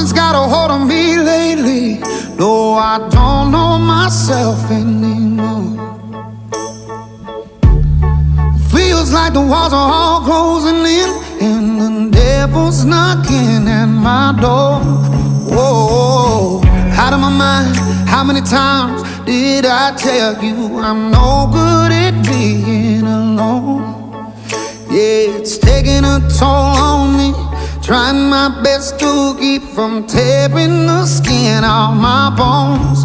Something's got a hold on me lately. No, I don't know myself anymore. Feels like the walls are all closing in, and the devil's knocking at my door. Whoa, out of my mind. How many times did I tell you I'm no good at being alone? Yeah, it's taking a toll on me, trying my best to keep from tearing the skin off my bones.